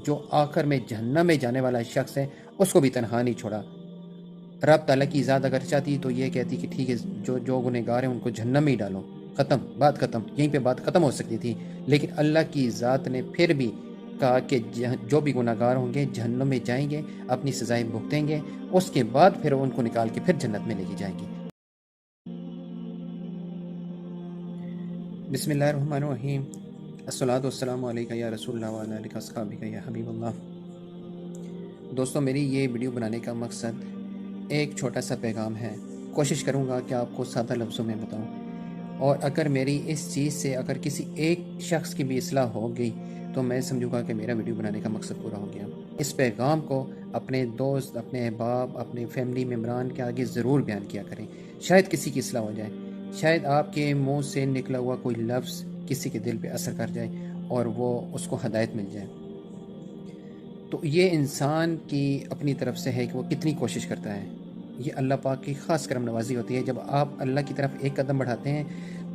جو آخر میں جہنم میں جانے والا شخص ہے اس کو بھی تنہا نہیں چھوڑا۔ رب تعالیٰ کی ذات اگر چاہتی تو یہ کہتی کہ ٹھیک ہے جو گنہگار ہیں ان کو جہنم میں ہی ڈالو، ختم، بات ختم، یہیں پہ بات ختم ہو سکتی تھی، لیکن اللہ کی ذات نے پھر بھی کہا کہ جو بھی گنہگار ہوں گے جہنم میں جائیں گے، اپنی سزائیں بھگتیں گے، اس کے بعد پھر ان کو نکال کے پھر جنت میں لے کے جائیں گے۔ بسم اللہ الرحمن الرحیم، الصلاۃ والسلام علیکہ یا رسول اللہ وعلی آلہ وصحبہ یا حبیب اللہ۔ دوستوں، میری یہ ویڈیو بنانے کا مقصد ایک چھوٹا سا پیغام ہے۔ کوشش کروں گا کہ آپ کو سادہ لفظوں میں بتاؤں، اور اگر میری اس چیز سے اگر کسی ایک شخص کی بھی اصلاح ہو گئی تو میں سمجھوں گا کہ میرا ویڈیو بنانے کا مقصد پورا ہو گیا۔ اس پیغام کو اپنے دوست، اپنے احباب، اپنے فیملی ممبران کے آگے ضرور بیان کیا کریں، شاید کسی کی اصلاح ہو جائے، شاید آپ کے منہ سے نکلا ہوا کوئی لفظ کسی کے دل پہ اثر کر جائے اور وہ اس کو ہدایت مل جائے۔ تو یہ انسان کی اپنی طرف سے ہے کہ وہ کتنی کوشش کرتا ہے۔ یہ اللہ پاک کی خاص کرم نوازی ہوتی ہے۔ جب آپ اللہ کی طرف ایک قدم بڑھاتے ہیں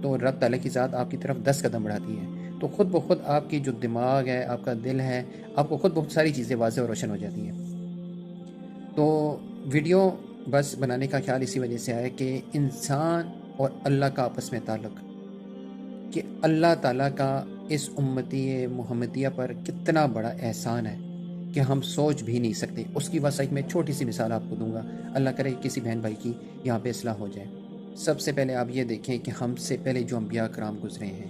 تو رب تعالیٰ کی ذات آپ کی طرف 10 قدم بڑھاتی ہے، تو خود بخود آپ کی جو دماغ ہے، آپ کا دل ہے، آپ کو خود بہت ساری چیزیں واضح اور روشن ہو جاتی ہیں۔ تو ویڈیو بس بنانے کا خیال اسی وجہ سے آیا کہ انسان اور اللہ کا آپس میں تعلق، کہ اللہ تعالیٰ کا اس امتی محمدیہ پر کتنا بڑا احسان ہے کہ ہم سوچ بھی نہیں سکتے۔ اس کی واسطے میں چھوٹی سی مثال آپ کو دوں گا، اللہ کرے کسی بہن بھائی کی یہاں پہ اصلاح ہو جائے۔ سب سے پہلے آپ یہ دیکھیں کہ ہم سے پہلے جو انبیاء کرام گزرے ہیں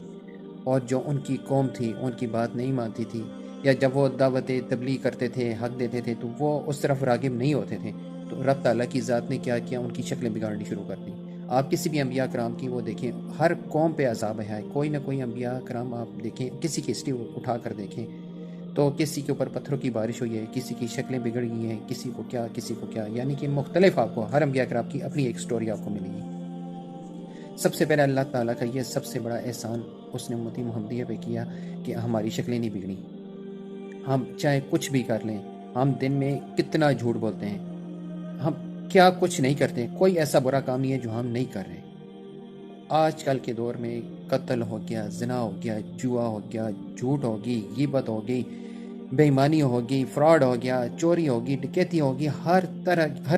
اور جو ان کی قوم تھی ان کی بات نہیں مانتی تھی، یا جب وہ دعوت تبلیغ کرتے تھے، حق دیتے تھے، تو وہ اس طرف راغب نہیں ہوتے تھے، تو رب تعالیٰ کی ذات نے کیا کیا، ان کی شکلیں بگاڑنی شروع کر دیں۔ آپ کسی بھی انبیاء کرام کی وہ دیکھیں، ہر قوم پہ عذاب ہے، کوئی نہ کوئی انبیاء کرام آپ دیکھیں، کسی کی ہسٹری اٹھا کر دیکھیں تو کسی کے اوپر پتھروں کی بارش ہوئی ہے، کسی کی شکلیں بگڑ گئی ہیں، کسی کو کیا کسی کو کیا، یعنی کہ مختلف آپ کو ہر انبیاء کرام کی اپنی ایک سٹوری آپ کو ملے گی۔ سب سے پہلے اللہ تعالیٰ کا یہ سب سے بڑا احسان اس نے امتی محمدیہ پہ کیا کہ ہماری شکلیں نہیں بگڑی۔ ہم چاہے کچھ بھی کر لیں، ہم دن میں کتنا جھوٹ بولتے ہیں، ہم کیا کچھ نہیں کرتے، کوئی ایسا برا کام نہیں ہے جو ہم نہیں کر رہے۔ آج کل کے دور میں قتل ہو گیا، زنا ہو گیا، جوا ہو گیا، جھوٹ ہوگی، غیبت ہو گئی، بے ایمانی ہوگی، فراڈ ہو گیا، چوری ہوگی، ڈکیتی ہوگی، ہر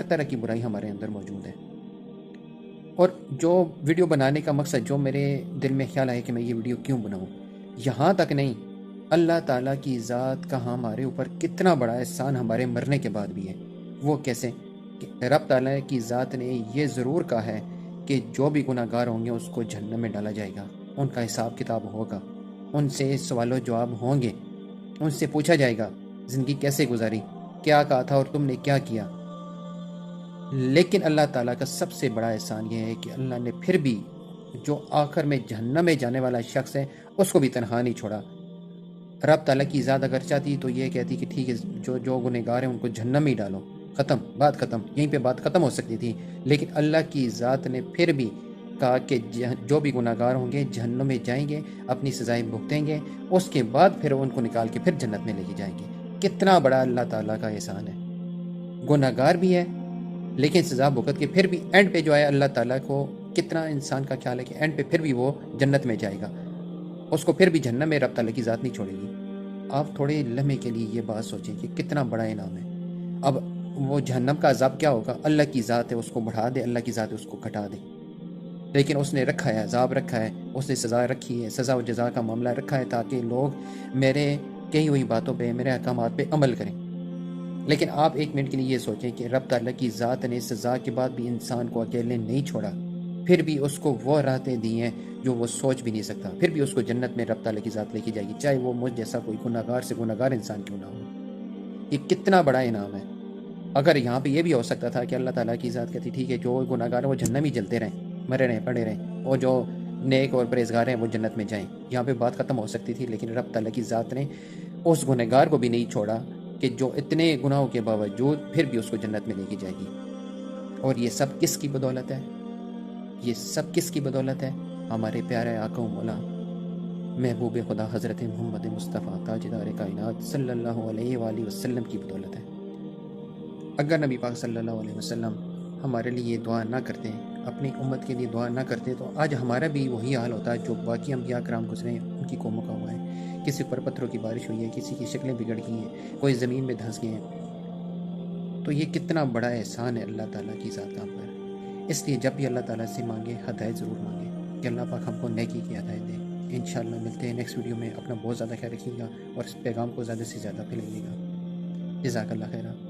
طرح کی برائی ہمارے اندر موجود ہے۔ اور جو ویڈیو بنانے کا مقصد جو میرے دل میں خیال آیا کہ میں یہ ویڈیو کیوں بناؤں، یہاں تک نہیں، اللہ تعالیٰ کی ذات کا ہمارے اوپر کتنا بڑا احسان ہمارے مرنے کے بعد بھی ہے۔ وہ کیسے کہ رب تعالیٰ کی ذات نے یہ ضرور کہا ہے کہ جو بھی گناہ گار ہوں گے اس کو جہنم میں ڈالا جائے گا، ان کا حساب کتاب ہوگا، ان سے سوال و جواب ہوں گے، ان سے پوچھا جائے گا زندگی کیسے گزاری، کیا کہا تھا اور تم نے کیا کیا۔ لیکن اللہ تعالیٰ کا سب سے بڑا احسان یہ ہے کہ اللہ نے پھر بھی جو آخر میں جہنم میں جانے والا شخص ہے اس کو بھی تنہا نہیں چھوڑا۔ رب تعالیٰ کی ذات اگر چاہتی تو یہ کہتی کہ ٹھیک ہے جو گنہگار ہیں ان کو جہنم میں ہی ڈالو، ختم، بات ختم، یہیں پہ بات ختم ہو سکتی تھی، لیکن اللہ کی ذات نے پھر بھی کہا کہ جو بھی گناہ گار ہوں گے جہنم میں جائیں گے، اپنی سزائیں بھگتیں گے، اس کے بعد پھر ان کو نکال کے پھر جنت میں لے کے جائیں گے۔ کتنا بڑا اللہ تعالیٰ کا احسان ہے۔ گناہ گار بھی ہے لیکن سزا بھگت کے پھر بھی اینڈ پہ جو ہے اللہ تعالیٰ کو کتنا انسان کا خیال ہے کہ اینڈ پہ پھر بھی وہ جنت میں جائے گا، اس کو پھر بھی جہنم میں رب تعالیٰ کی ذات نہیں چھوڑے گی۔ آپ تھوڑے لمحے کے لیے یہ بات سوچیں کہ کتنا بڑا انعام ہے۔ اب وہ جہنم کا عذاب کیا ہوگا، اللہ کی ذات ہے اس کو بڑھا دے، اللہ کی ذات ہے اس کو گھٹا دے، لیکن اس نے رکھا ہے، عذاب رکھا ہے، اس نے سزا رکھی ہے، سزا و جزا کا معاملہ رکھا ہے تاکہ لوگ میرے کہی ہوئی باتوں پہ، میرے احکامات پہ عمل کریں۔ لیکن آپ ایک منٹ کے لیے یہ سوچیں کہ رب تعالیٰ کی ذات نے سزا کے بعد بھی انسان کو اکیلے نہیں چھوڑا، پھر بھی اس کو وہ راحتیں دی ہیں جو وہ سوچ بھی نہیں سکتا، پھر بھی اس کو جنت میں رب تعالیٰ کی ذات لے کے جائے گی، چاہے وہ مجھ جیسا کوئی گناہ گار سے گناہ گار انسان کیوں نہ ہو۔ یہ کتنا بڑا انعام ہے۔ اگر یہاں پہ یہ بھی ہو سکتا تھا کہ اللہ تعالیٰ کی ذات کہتی ٹھیک ہے جو گناہ گار ہیں وہ جہنم ہی جلتے رہیں، مرے رہیں، پڑے رہیں، اور جو نیک اور پرہیزگار ہیں وہ جنت میں جائیں، یہاں پہ بات ختم ہو سکتی تھی، لیکن رب تعالیٰ کی ذات نے اس گناہ گار کو بھی نہیں چھوڑا کہ جو اتنے گناہوں کے باوجود پھر بھی اس کو جنت میں لے کے جائے گی۔ اور یہ سب کس کی بدولت ہے؟ یہ سب کس کی بدولت ہے؟ ہمارے پیارے آقا و مولا محبوب خدا حضرت محمد مصطفیٰ تاجدار کائنات صلی اللہ علیہ وآلہ وسلم کی بدولت ہے۔ اگر نبی پاک صلی اللہ علیہ وسلم ہمارے لیے دعا نہ کرتے، اپنی امت کے لیے دعا نہ کرتے، تو آج ہمارا بھی وہی حال ہوتا ہے جو باقی انبیاء کرام گزرے ہیں ان کی قوموں کا ہوا ہے، کسی پر پتھروں کی بارش ہوئی ہے، کسی کی شکلیں بگڑ گئی ہیں، کوئی زمین میں دھنس گئے ہیں۔ تو یہ کتنا بڑا احسان ہے اللہ تعالیٰ کی ذات پر۔ اس لیے جب بھی اللہ تعالیٰ سے مانگے ہدایت ضرور مانگے کہ اللہ پاک ہم کو نیکی کی ہدایت دے۔ انشاءاللہ ملتے ہیں نیکسٹ ویڈیو میں۔ اپنا بہت زیادہ خیال رکھیے گا اور اس پیغام کو زیادہ سے زیادہ پھیلائیے گا۔ جزاک اللہ خیرہ۔